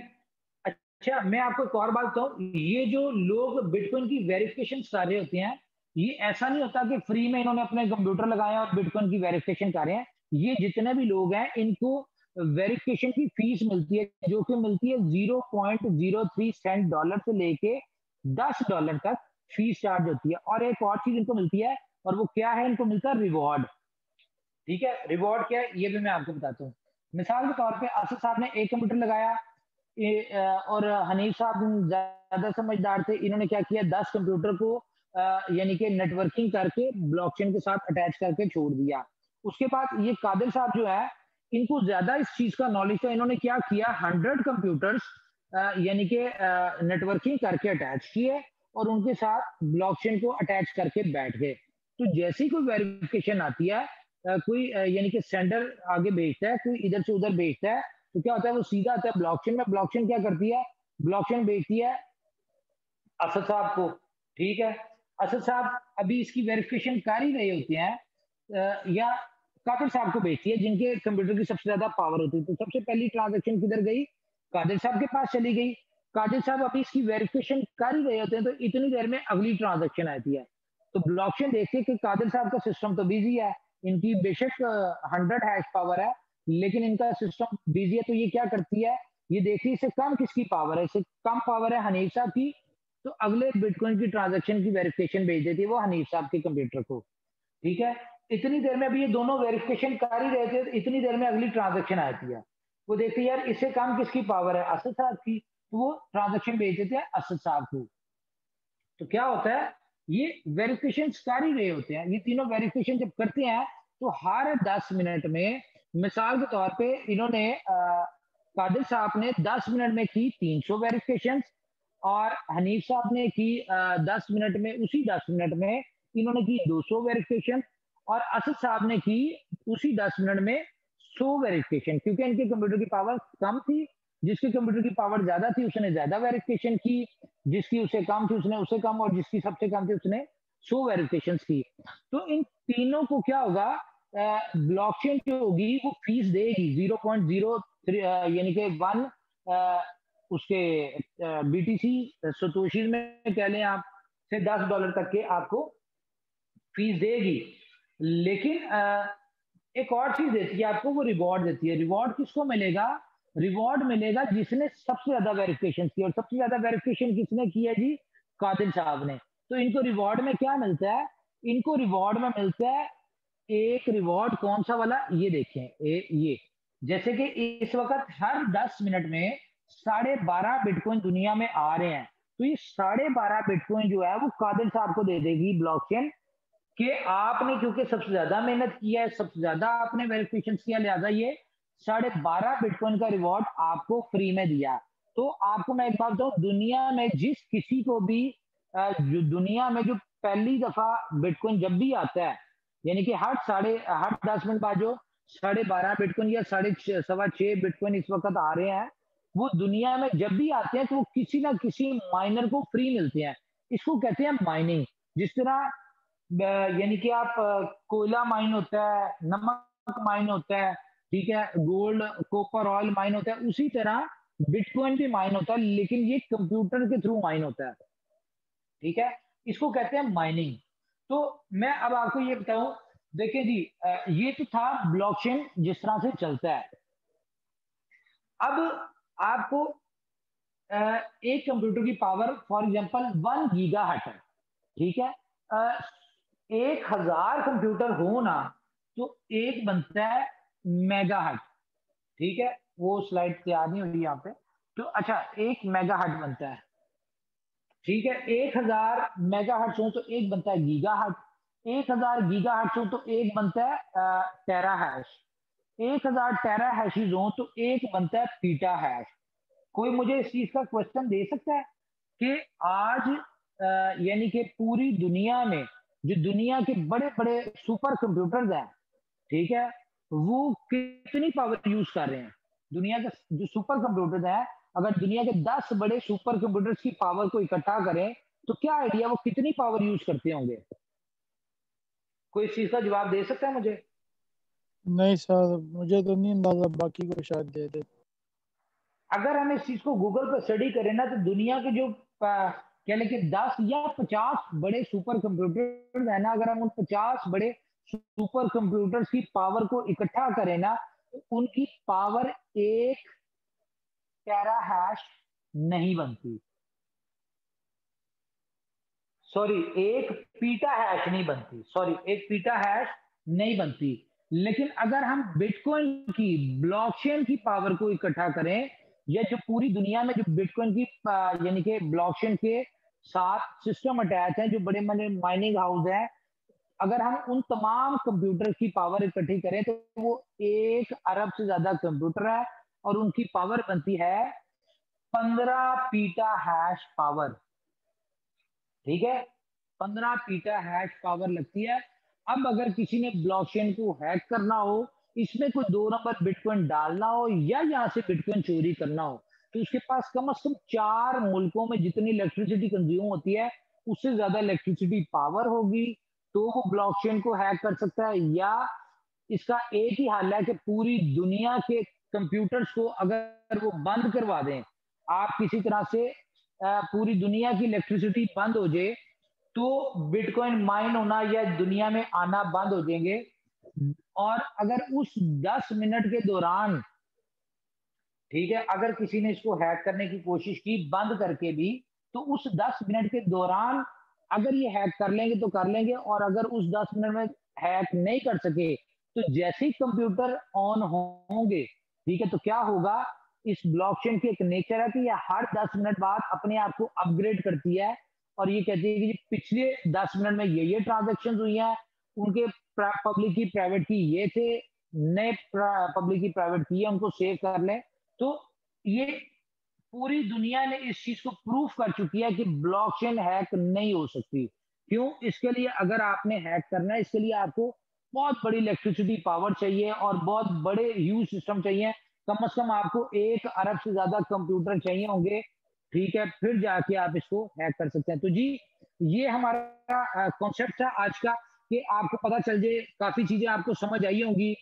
अच्छा मैं आपको एक और बात बताऊं, ये जो लोग बिटकॉइन की वेरिफिकेशन कर रहे होते हैं, ये ऐसा नहीं होता कि फ्री में इन्होंने अपने कंप्यूटर लगाए और बिटकॉइन की वेरिफिकेशन कर रहे हैं। ये जितने भी लोग हैं इनको वेरिफिकेशन की फीस मिलती है, जो कि मिलती है 0.03 सेंट डॉलर से लेके $10 तक फीस चार्ज होती है। और एक और चीज इनको मिलती है, और वो क्या है, इनको मिलता है रिवॉर्ड। ठीक है, रिवॉर्ड क्या है ये भी मैं आपको बताता हूँ। मिसाल के तौर पे असद साहब ने एक कंप्यूटर लगाया, और हनीफ साहब ज्यादा समझदार थे, इन्होंने क्या किया, 10 कंप्यूटर को यानी कि नेटवर्किंग करके ब्लॉकचेन के साथ अटैच करके छोड़ दिया। उसके बाद ये कादिर साहब जो है, इनको ज्यादा इस चीज का नॉलेज था, इन्होंने क्या किया, 100 कंप्यूटर्स यानी कि नेटवर्किंग करके अटैच किए और उनके साथ ब्लॉकचेन को अटैच करके बैठ गए। तो जैसी कोई वेरिफिकेशन आती है, कोई यानी कि सेंडर आगे भेजता है, कोई इधर से उधर भेजता है, तो क्या होता है, वो सीधा आता है ब्लॉकचेन में। ब्लॉकचेन क्या करती है, ब्लॉकचेन भेजती है असद साहब को। ठीक है, असद साहब अभी इसकी वेरिफिकेशन कर ही रहे होते हैं, या कादिर साहब को भेजती है जिनके कंप्यूटर की सबसे ज्यादा पावर होती है। तो सबसे पहली ट्रांजेक्शन किधर गई, कादिर साहब के पास चली गई। कादिर साहब अभी इसकी वेरिफिकेशन कर ही रहे होते हैं, तो इतनी देर में अगली ट्रांजेक्शन आती है। तो ब्लॉकचेन देखती है कि कादिर साहब का सिस्टम तो बिजी है, इनकी बेशक 100 हैश पावर है, लेकिन इनका सिस्टम बिजी है, तो ये क्या करती है, ये देखती है इससे कम किसकी पावर है, इससे कम पावर है हनीफ साहब की, तो अगले बिटकॉइन की ट्रांजेक्शन की वेरिफिकेशन भेज देती है वो हनीफ साहब के कंप्यूटर को। ठीक है, इतनी देर में अभी ये दोनों वेरिफिकेशन कर ही रहे थे, तो इतनी देर में अगली ट्रांजेक्शन आती है, वो देखती है यार इससे कम किसकी पावर है, असद साहब की, तो वो ट्रांजेक्शन भेज देते हैं असद साहब को। तो क्या होता है, ये वेरिफिकेशन कर ही रहे होते हैं, ये तीनों वेरिफिकेशन जब करते हैं, तो हर 10 मिनट में मिसाल के तौर पे इन्होंने कादिर साहब ने 10 मिनट में की 300 वेरिफिकेशन और हनीफ साहब ने की 10 मिनट में, उसी 10 मिनट में इन्होंने की 200 वेरिफिकेशन और असद साहब ने की उसी 10 मिनट में 100 वेरिफिकेशन, क्योंकि इनके कंप्यूटर की पावर कम थी। जिसके कंप्यूटर की पावर ज्यादा थी उसने ज्यादा वेरिफिकेशन की, जिसकी उससे कम थी उसने उससे कम, और जिसकी सबसे कम थी उसने 100 वेरिफिकेशन की। तो इन तीनों को क्या होगा, ब्लॉकचेन जो होगी वो फीस देगी 0.03 यानी कि 1 उसके बीटीसी सतोशी में कह लें आप से $10 तक के आपको फीस देगी। लेकिन एक और चीज देती है आपको, वो रिवॉर्ड देती है। रिवॉर्ड किसको मिलेगा? रिवॉर्ड मिलेगा जिसने सबसे ज्यादा वेरिफिकेशन की, और सबसे ज्यादा वेरिफिकेशन किसने की है जी? कादिर साहब ने। तो इनको रिवॉर्ड में क्या मिलता है? इनको रिवॉर्ड में मिलता है एक रिवॉर्ड, कौन सा वाला, ये देखें, ये जैसे कि इस वक्त हर 10 मिनट में 12.5 बिटकॉइन दुनिया में आ रहे हैं। तो ये 12.5 बिटकॉइन जो है वो कादिर साहब को दे देगी ब्लॉकचेन, कि आपने क्योंकि सबसे ज्यादा मेहनत की है, सबसे ज्यादा आपने वेरिफिकेशन किया, लिहाजा ये 12.5 बिटकॉइन का रिवॉर्ड आपको फ्री में दिया। तो आपको मैं एक बात बताऊं, दुनिया में जिस किसी को भी जो दुनिया में जो पहली दफा बिटकॉइन जब भी आता है, यानी कि हर 10 मिनट बाद जो 12.5 बिटकॉइन या 6.5 बिटकॉइन इस वक्त आ रहे हैं, वो दुनिया में जब भी आते हैं तो वो किसी ना किसी माइनर को फ्री मिलते हैं। इसको कहते हैं माइनिंग। जिस तरह यानी कि आप कोयला माइन होता है, नमक माइन होता है, ठीक है, गोल्ड कॉपर ऑयल माइन होता है, उसी तरह बिटकॉइन भी माइन होता है, लेकिन ये कंप्यूटर के थ्रू माइन होता है। ठीक है, इसको कहते हैं माइनिंग। तो मैं अब आपको ये बताऊं, देखिए जी, ये तो था ब्लॉकचेन जिस तरह से चलता है। अब आपको एक कंप्यूटर की पावर फॉर एग्जांपल 1 गीगाहर्ट्ज है, ठीक है। 1000 कंप्यूटर हो ना तो एक बनता है मेगाहर्ट्ज, ठीक है। वो स्लाइड तैयार नहीं हुई यहाँ पे, तो अच्छा 1 मेगाहर्ट्ज बनता है, ठीक है। 1000 मेगाहर्ट्ज हो तो एक बनता है गीगाहर्ट्ज, 1000 गीगाहर्ट्ज हो तो एक बनता है टेरा हैश, 1000 टेरा हैशेज हो तो एक बनता है पीटा हैश। कोई मुझे इस चीज का क्वेश्चन दे सकता है कि आज यानी कि पूरी दुनिया में जो दुनिया के बड़े बड़े सुपर कंप्यूटर्स हैं, ठीक है, वो कितनी पावर यूज कर रहे हैं? दुनिया के जो सुपर कंप्यूटर्स हैं, अगर दुनिया के 10 बड़े सुपर कंप्यूटर्स की पावर को इकट्ठा करें तो क्या आइडिया वो कितनी पावर यूज करते होंगे? कोई इस चीज का जवाब दे सकता है मुझे?
नहीं सर, मुझे तो नहीं अंदाजा, बाकी को शायद दे दे।
अगर हम इस चीज को गूगल पर स्टडी करें ना तो दुनिया के जो क्या लेके 10 या 50 बड़े सुपर कंप्यूटर है ना, अगर हम उन 50 बड़े सुपर कंप्यूटर्स की पावर को इकट्ठा करें ना तो उनकी पावर एक टेरा हैश नहीं बनती, सॉरी एक पीटा हैश नहीं बनती, सॉरी एक पीटा हैश नहीं बनती। लेकिन अगर हम बिटकॉइन की ब्लॉकचेन की पावर को इकट्ठा करें, या जो पूरी दुनिया में जो बिटकॉइन की यानी कि ब्लॉकचेन के साथ सिस्टम अटैच है, जो बड़े बड़े माइनिंग हाउस है, अगर हम उन तमाम कंप्यूटर की पावर इकट्ठी करें तो वो 1 अरब से ज्यादा कंप्यूटर है, और उनकी पावर बनती है 15 पीटा हैश पावर, ठीक है। 15 पीटा हैश पावर लगती है। अब अगर किसी ने ब्लॉकचेन को हैक करना हो, इसमें कोई 2 नंबर बिटकॉइन डालना हो या यहाँ से बिटकॉइन चोरी करना हो, तो उसके पास कम से कम 4 मुल्कों में जितनी इलेक्ट्रिसिटी कंज्यूम होती है उससे ज्यादा इलेक्ट्रिसिटी पावर होगी, तो वो ब्लॉकचेन को हैक कर सकता है। या इसका एक ही हल है कि पूरी दुनिया के कंप्यूटर्स को अगर वो बंद करवा दें, आप किसी तरह से पूरी दुनिया की इलेक्ट्रिसिटी बंद हो जाए, तो बिटकॉइन माइन होना या दुनिया में आना बंद हो जाएंगे। और अगर उस 10 मिनट के दौरान, ठीक है, अगर किसी ने इसको हैक करने की कोशिश की बंद करके भी, तो उस 10 मिनट के दौरान अगर ये हैक कर लेंगे तो कर लेंगे, और अगर उस 10 मिनट में हैक नहीं कर सके तो जैसे ही कंप्यूटर ऑन होंगे, ठीक है, तो क्या होगा, इस ब्लॉकचेन की एक नेचर है कि ये हर 10 मिनट बाद अपने आप को अपग्रेड करती है, और ये कहती है कि पिछले 10 मिनट में ये ट्रांजेक्शन हुई हैं, उनके पब्लिक की प्राइवेट की ये थे, नए पब्लिक की प्राइवेट की है, उनको सेव कर लें। तो ये पूरी दुनिया ने इस चीज को प्रूफ कर चुकी है कि ब्लॉकचेन हैक नहीं हो सकती। क्यों? इसके लिए अगर आपने हैक करना है, इसके लिए आपको बहुत बड़ी इलेक्ट्रिसिटी पावर चाहिए और बहुत बड़े ह्यूज सिस्टम चाहिए। कम से कम आपको 1 अरब से ज्यादा कंप्यूटर चाहिए होंगे, ठीक है, फिर जाके आप इसको हैक कर सकते हैं। तो जी, ये हमारा कॉन्सेप्ट था आज का, कि आपको पता चल जाए, काफी चीजें आपको समझ आई होंगी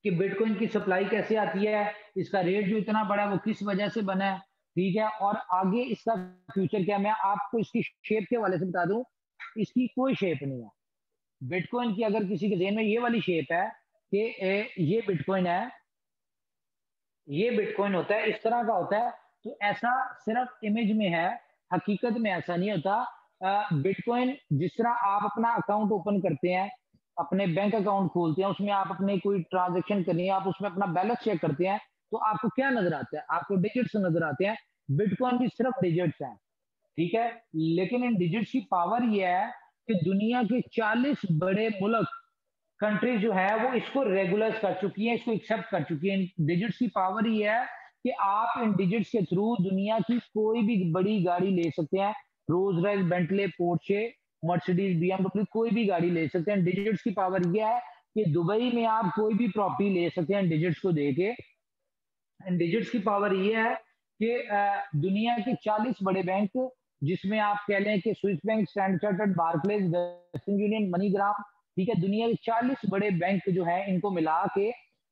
कि बिटकॉइन की सप्लाई कैसे आती है, इसका रेट जो इतना बड़ा है वो किस वजह से बना है, ठीक है, और आगे इसका फ्यूचर क्या है। मैं आपको इसकी शेप के हवाले से बता दूं, इसकी कोई शेप नहीं है बिटकॉइन की। अगर किसी के ज़हन में ये वाली शेप है कि ये बिटकॉइन है, ये बिटकॉइन होता है, इस तरह का होता है, तो ऐसा सिर्फ इमेज में है, हकीकत में ऐसा नहीं होता। बिटकॉइन जिस तरह आप अपना अकाउंट ओपन करते हैं, अपने बैंक अकाउंट खोलते हैं, उसमें आप अपने कोई ट्रांजेक्शन करनी है, आप उसमें अपना बैलेंस चेक करते हैं, तो आपको क्या नजर आता है? आपको डिजिट्स नजर आते हैं। बिटकॉइन भी सिर्फ डिजिट्स हैं, ठीक है, लेकिन इन डिजिट्स की पावर ये है कि दुनिया के 40 बड़े मुल्क, कंट्री जो है वो इसको रेगुलर कर चुकी है, इसको एक्सेप्ट कर चुकी है। इन डिजिट्स की पावर ये है कि आप इन डिजिट्स के थ्रू दुनिया की कोई भी बड़ी गाड़ी ले सकते हैं, Rolls Royce, Bentley, Porsche, Mercedes, BMW, कोई भी गाड़ी ले सकते हैं। डिजिट्स की पावर यह है कि दुबई में आप कोई भी प्रॉपर्टी ले सकते हैं डिजिट्स को देके। डिजिट्स की पावर ये है कि दुनिया के 40 बड़े बैंक, जिसमें आप कह लें कि Swiss bank, standard chartered, Barclays, western union, MoneyGram, ठीक है, दुनिया के 40 बड़े बैंक जो है, इनको मिला के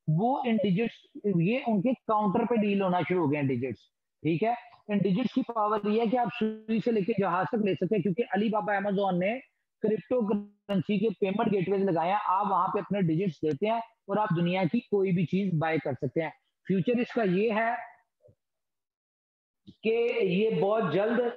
वो इन डिजिट्स, ये उनके काउंटर पे डील होना शुरू हो गए हैं डिजिट्स, ठीक है। इन डिजिट्स की पावर ये है कि आप सुई से लेकर जहाज तक ले सकते हैं, क्योंकि अलीबाबा, अमेजोन ने क्रिप्टो करेंसी के पेमेंट गेटवेज लगाए हैं। आप वहां पे अपने डिजिट्स देते हैं और आप दुनिया की कोई भी चीज बाय कर सकते हैं। फ्यूचर इसका ये है कि ये बहुत जल्द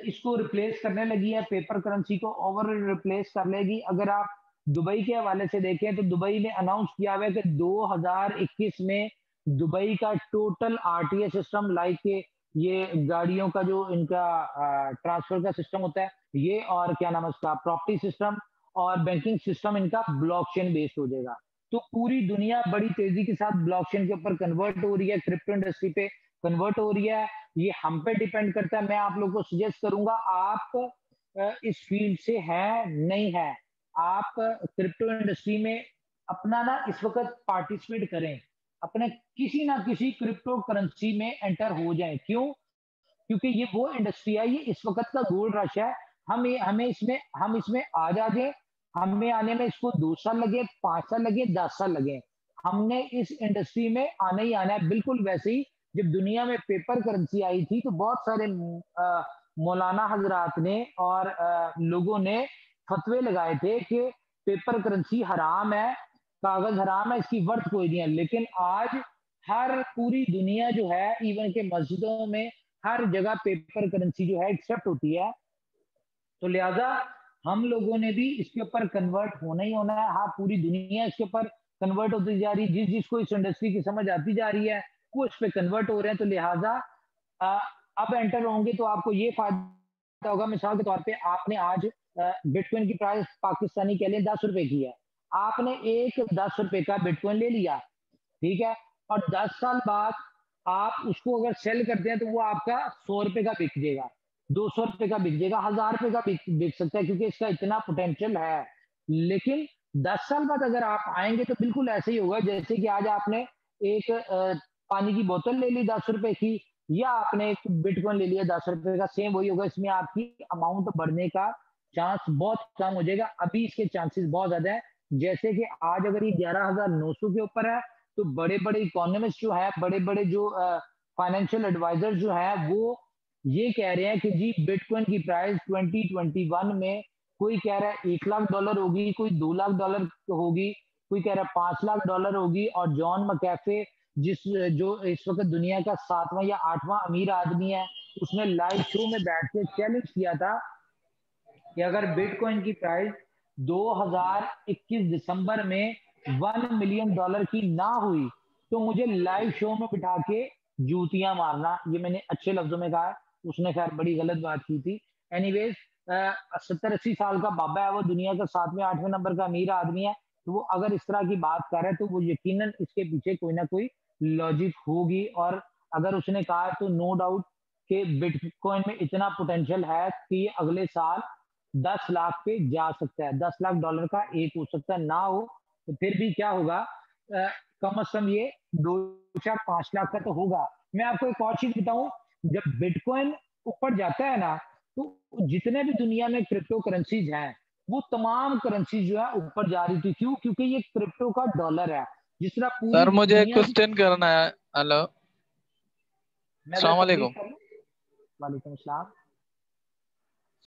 इसको रिप्लेस करने लगी है, पेपर करेंसी को ओवर रिप्लेस कर लेगी। अगर आप दुबई के हवाले से देखें तो दुबई ने अनाउंस किया हुआ है कि 2021 में दुबई का टोटल आरटीए सिस्टम, लाइक के ये गाड़ियों का जो इनका ट्रांसफर का सिस्टम होता है, ये और क्या नाम है उसका, प्रॉपर्टी सिस्टम और बैंकिंग सिस्टम, इनका ब्लॉकचेन बेस्ड हो जाएगा। तो पूरी दुनिया बड़ी तेजी के साथ ब्लॉकचेन के ऊपर कन्वर्ट हो रही है, क्रिप्टो इंडस्ट्री पे कन्वर्ट हो रही है। ये हम पे डिपेंड करता है। मैं आप लोगों को सजेस्ट करूंगा, आप इस फील्ड से हैं नहीं है, आप क्रिप्टो इंडस्ट्री में अपना ना इस वक्त पार्टिसिपेट करें, अपने किसी ना किसी क्रिप्टो करेंसी में एंटर हो जाएं। क्यों? क्योंकि ये वो इंडस्ट्री है, ये इस वक्त का गोल्ड रश है। हम इसमें आ जाए, हमें आने में इसको 2 साल लगे, 5 साल लगे, 10 साल लगे, हमने इस इंडस्ट्री में आना ही आना है। बिल्कुल वैसे ही जब दुनिया में पेपर करेंसी आई थी तो बहुत सारे मौलाना हजरात ने और लोगों ने फतवे लगाए थे कि पेपर करेंसी हराम है, कागज हराम है, इसकी वर्थ कोई नहीं है। लेकिन आज हर पूरी दुनिया जो है, इवन के मस्जिदों में हर जगह पेपर करेंसी जो है एक्सेप्ट होती है। तो लिहाजा हम लोगों ने भी इसके ऊपर कन्वर्ट होना ही होना है। हाँ, पूरी दुनिया इसके ऊपर कन्वर्ट होती जा रही है, जिस जिसको इस इंडस्ट्री की समझ आती जा रही है वो इस पे कन्वर्ट हो रहे हैं। तो लिहाजा आ, अब एंटर होंगे तो आपको ये फायदा होगा। मिसाल के तौर पे आपने आज बिटकॉइन की प्राइस पाकिस्तानी कह लें 10 रुपए की है, आपने एक 10 रुपए का बिटकॉइन ले लिया, ठीक है, और 10 साल बाद आप उसको अगर सेल करते हैं तो वो आपका 100 रुपए का बिक जाएगा, 200 रुपए का बिक जाएगा, 1000 रुपए का बिक सकता है, क्योंकि इसका इतना पोटेंशियल है। लेकिन 10 साल बाद अगर आप आएंगे तो बिल्कुल ऐसे ही होगा जैसे कि आज आपने एक पानी की बोतल ले ली 10 रुपए की, या आपने एक बिटकॉइन ले लिया 10 रुपए का, सेम वही होगा। इसमें आपकी अमाउंट बढ़ने का चांस बहुत कम हो जाएगा। अभी इसके चांसेस बहुत ज्यादा है। जैसे कि आज अगर ये 11,900 के ऊपर है, तो बड़े बड़े इकोनॉमिस्ट जो है, बड़े बड़े जो फाइनेंशियल एडवाइजर जो है, वो ये कह रहे हैं कि जी बिटकॉइन की प्राइस 2021 में कोई कह रहा है $1 लाख होगी, कोई $2 लाख होगी, कोई कह रहा है $5 लाख होगी। और जॉन मकैफे, जो इस वक्त दुनिया का 7वां या 8वां अमीर आदमी है, उसने लाइव शो में बैठ के चैलेंज किया था कि अगर बिटकॉइन की प्राइस 2021 दिसंबर में $1 मिलियन की ना हुई तो मुझे लाइव शो में बिठा के जूतियां मारना। ये मैंने अच्छे लफ्जों में कहा, उसने खैर बड़ी गलत बात की थी। एनीवेज, 70-80 साल का बाबा है, वो दुनिया का 7वें 8वें नंबर का अमीर आदमी है। तो वो अगर इस तरह की बात कर रहा है तो वो यकीनन इसके पीछे कोई ना कोई लॉजिक होगी। और अगर उसने कहा तो नो डाउट कि बिटकॉइन में इतना पोटेंशियल है कि ये अगले साल 10 लाख पे जा सकता है, $10 लाख का एक हो सकता है, ना हो तो फिर भी क्या होगा, कम अज कम ये 2 4 5 लाख का तो होगा। मैं आपको एक और चीज बताऊं, जब बिटकॉइन ऊपर जाता है ना, तो जितने भी दुनिया में क्रिप्टो करेंसीज हैं, वो तमाम करेंसी जो है ऊपर जा रही थी। क्यों? क्योंकि ये क्रिप्टो का डॉलर है, जिस तरह पूरी
सर मुझे एक
दुनिया की।
क्वेश्चन करना है। हेलो,
मैं अगर
अस्सलाम
कंप्लीट
वालेकुम।
कर लूं। वालेकुम अस्सलाम।